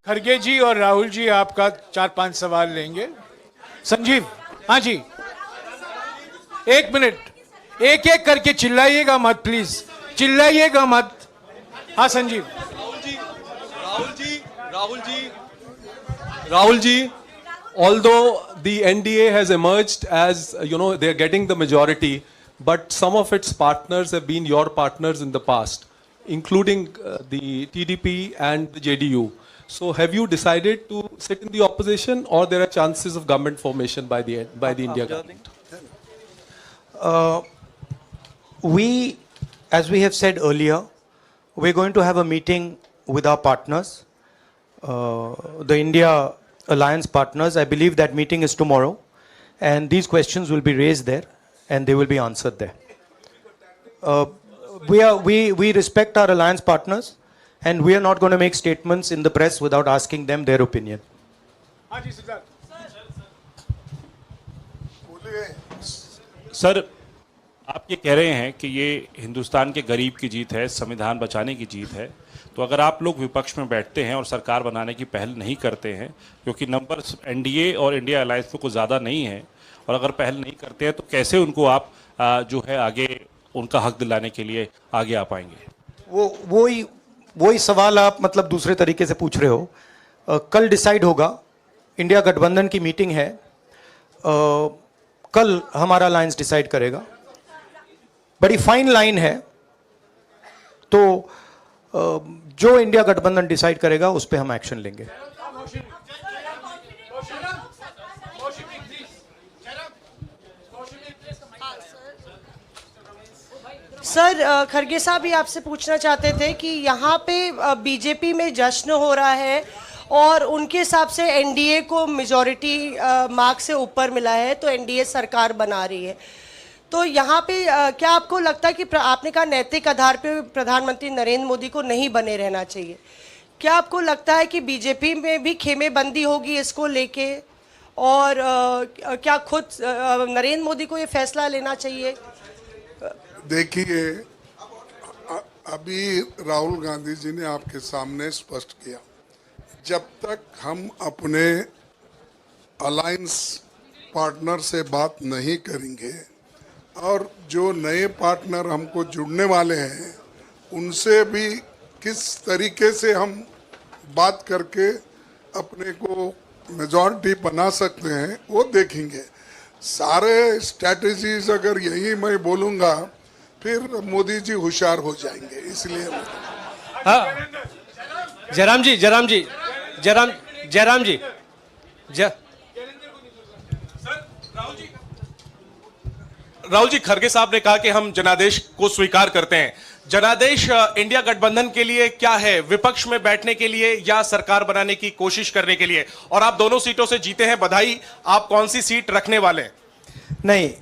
खरगे जी और राहुल जी आपका 4-5 सवाल लेंगे। संजीव, हाँ जी, 1 मिनट, एक एक करके चिल्लाइएगा मत प्लीज, चिल्लाइएगा मत। हाँ Sanjeev. Rahul ji, although the NDA has emerged as, they're getting the majority, but some of its partners have been your partners in the past, including the TDP and the JDU. So have you decided to sit in the opposition, or there are chances of government formation by the India government? As we have said earlier, we're going to have a meeting with our partners, the India Alliance partners. I believe that meeting is tomorrow, and these questions will be raised there, and they will be answered there. We respect our alliance partners, and we are not going to make statements in the press without asking them their opinion. Sir, आप ये कह रहे हैं कि ये हिंदुस्तान के गरीब की जीत है, संविधान बचाने की जीत है, तो अगर आप लोग विपक्ष में बैठते हैं और सरकार बनाने की पहल नहीं करते हैं, क्योंकि नंबर एनडीए और इंडिया अलायंस में कुछ ज़्यादा नहीं है, और अगर पहल नहीं करते हैं तो कैसे उनको आप जो है आगे उनका हक दिलाने के लिए आगे आ पाएंगे? वही सवाल आप मतलब दूसरे तरीके से पूछ रहे हो। कल डिसाइड होगा, इंडिया गठबंधन की मीटिंग है, कल हमारा अलायंस डिसाइड करेगा। बड़ी फाइन लाइन है, तो जो इंडिया गठबंधन डिसाइड करेगा उस पर हम एक्शन लेंगे। सर, खरगे साहब भी आपसे पूछना चाहते थे कि यहाँ पे बीजेपी में जश्न हो रहा है और उनके हिसाब से एनडीए को मेजॉरिटी मार्क से ऊपर मिला है, तो एनडीए सरकार बना रही है। तो यहाँ पे क्या आपको लगता है कि आपने कहा नैतिक आधार पे प्रधानमंत्री नरेंद्र मोदी को नहीं बने रहना चाहिए, क्या आपको लगता है कि बीजेपी में भी खेमेबंदी होगी इसको लेके, और क्या खुद नरेंद्र मोदी को ये फैसला लेना चाहिए? देखिए, अभी राहुल गांधी जी ने आपके सामने स्पष्ट किया, जब तक हम अपने अलायंस पार्टनर से बात नहीं करेंगे और जो नए पार्टनर हमको जुड़ने वाले हैं उनसे भी किस तरीके से हम बात करके अपने को मेजॉरिटी बना सकते हैं वो देखेंगे। सारे स्ट्रैटेजीज अगर यही मैं बोलूँगा फिर मोदी जी होशियार हो जाएंगे, इसलिए। हाँ, जयराम जी, राहुल जी, खरगे साहब ने कहा कि हम जनादेश को स्वीकार करते हैं। जनादेश इंडिया गठबंधन के लिए क्या है? विपक्ष में बैठने के लिए या सरकार बनाने की कोशिश करने के लिए? और आप दोनों सीटों से जीते हैं, बधाई। आप कौन सी सीट रखने वाले हैं? नहीं,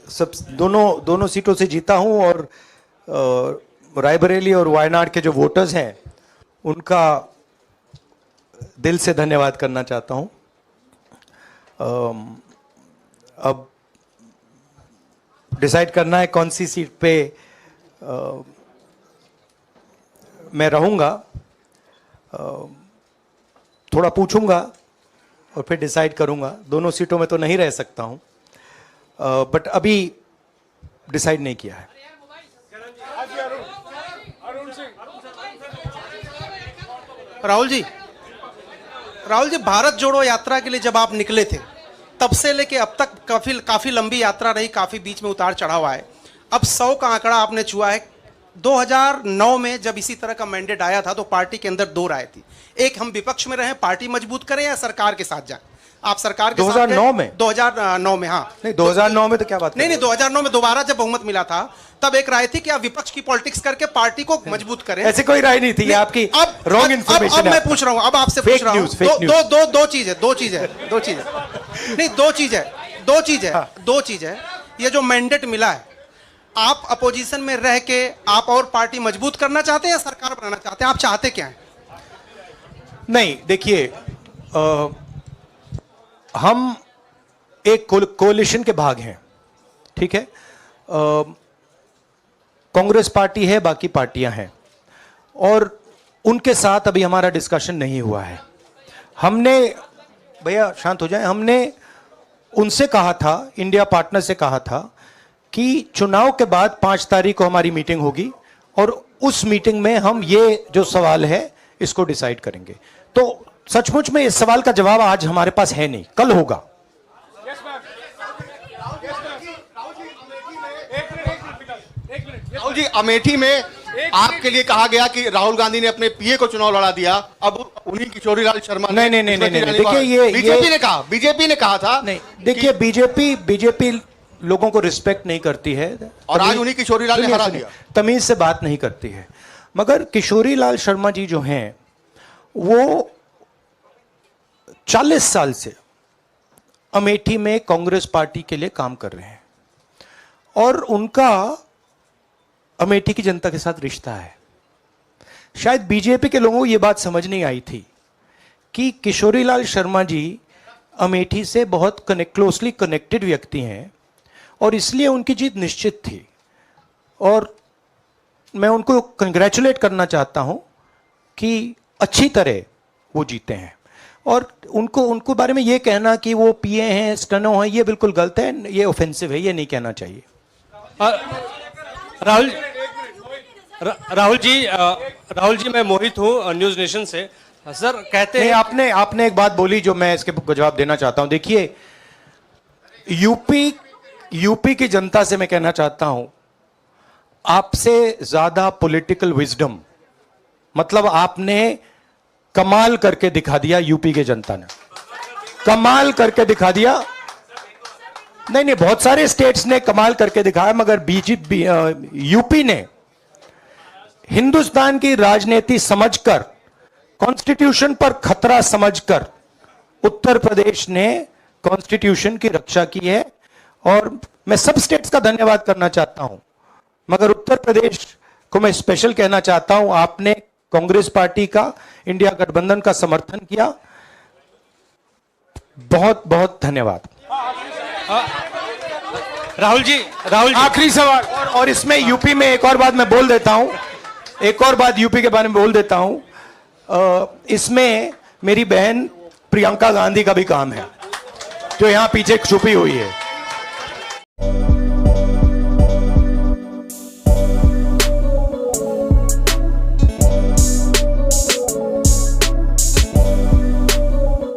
सब दोनों सीटों से जीता हूं, और रायबरेली और वायनाड के जो वोटर्स हैं उनका दिल से धन्यवाद करना चाहता हूं। अब डिसाइड करना है कौन सी सीट पे मैं रहूंगा, थोड़ा पूछूंगा और फिर डिसाइड करूंगा। दोनों सीटों में तो नहीं रह सकता हूं, बट अभी डिसाइड नहीं किया है। राहुल जी, भारत जोड़ो यात्रा के लिए जब आप निकले थे तब से लेके अब तक काफी लंबी यात्रा रही, काफी बीच में उतार चढ़ाव आए। अब 100 का आंकड़ा आपने छुआ है। 2009 में जब इसी तरह का मैंडेट आया था तो पार्टी के अंदर 2 राय थी, एक हम विपक्ष में रहें, पार्टी मजबूत करें, या सरकार के साथ जाएं। आप सरकार के 2009 में 2009 में हाँ नहीं, 2009 में तो क्या बात नहीं 2009 में दोबारा जब बहुमत मिला था तब एक राय थी कि आप विपक्ष की पॉलिटिक्स करके पार्टी को मजबूत करें। ऐसी कोई राय नहीं थी, ये आपकी रॉन्ग इंफॉर्मेशन। अब मैं पूछ रहा हूं, अब आपसे पूछ रहा हूं, दो चीज है। ये जो मैंडेट मिला है, आप अपोजिशन में रह के आप और पार्टी मजबूत करना चाहते हैं या सरकार बनाना चाहते हैं? आप चाहते क्या है? नहीं, देखिए, हम एक कोalition के भाग हैं, ठीक है। कांग्रेस पार्टी है, बाकी पार्टियां हैं, और उनके साथ अभी हमारा डिस्कशन नहीं हुआ है। हमने, भैया शांत हो जाए, हमने उनसे कहा था, इंडिया पार्टनर से कहा था कि चुनाव के बाद 5 तारीख को हमारी मीटिंग होगी और उस मीटिंग में हम ये जो सवाल है इसको डिसाइड करेंगे। तो सचमुच में इस सवाल का जवाब आज हमारे पास है नहीं, कल होगा। राहुल जी, अमेठी में आपके लिए कहा गया कि राहुल गांधी ने अपने पीए को चुनाव लड़ा दिया, अब उन्हीं किशोरीलाल शर्मा नहीं, देखिए ये बीजेपी ने कहा था। नहीं, देखिए बीजेपी लोगों को रिस्पेक्ट नहीं करती है और आज उन्हीं किशोरीलाल ने हरा दिया, तमीज से बात नहीं करती है। मगर किशोरीलाल शर्मा जी जो हैं वो 40 साल से अमेठी में कांग्रेस पार्टी के लिए काम कर रहे हैं और उनका अमेठी की जनता के साथ रिश्ता है। शायद बीजेपी के लोगों को यह बात समझ नहीं आई थी कि किशोरीलाल शर्मा जी अमेठी से बहुत क्लोजली कनेक्टेड व्यक्ति हैं और इसलिए उनकी जीत निश्चित थी। और मैं उनको कंग्रेचुलेट करना चाहता हूं कि अच्छी तरह वो जीते हैं। और उनको बारे में ये कहना कि वो पीए हैं, स्टनो हैं, ये बिल्कुल गलत है, ये ऑफेंसिव है, ये नहीं कहना चाहिए। राहुल जी, मैं मोहित हूँ न्यूज नेशन से। सर कहते हैं, आपने एक बात बोली जो मैं इसके जवाब देना चाहता हूं। देखिए, यूपी की जनता से मैं कहना चाहता हूं, आपसे ज्यादा पॉलिटिकल विजडम, मतलब आपने कमाल करके दिखा दिया। यूपी की जनता ने कमाल करके दिखा दिया। नहीं, बहुत सारे स्टेट्स ने कमाल करके दिखाया, मगर बीजेपी यूपी ने हिंदुस्तान की राजनीति समझकर, कॉन्स्टिट्यूशन पर खतरा समझकर उत्तर प्रदेश ने कॉन्स्टिट्यूशन की रक्षा की है। और मैं सब स्टेट्स का धन्यवाद करना चाहता हूं, मगर उत्तर प्रदेश को मैं स्पेशल कहना चाहता हूं। आपने कांग्रेस पार्टी का, इंडिया गठबंधन का समर्थन किया, बहुत बहुत धन्यवाद। राहुल जी आखिरी सवाल, और इसमें यूपी में एक और बात मैं बोल देता हूं, एक और बात यूपी के बारे में बोल देता हूं। इसमें मेरी बहन प्रियंका गांधी का भी काम है, जो यहां पीछे छुपी हुई है।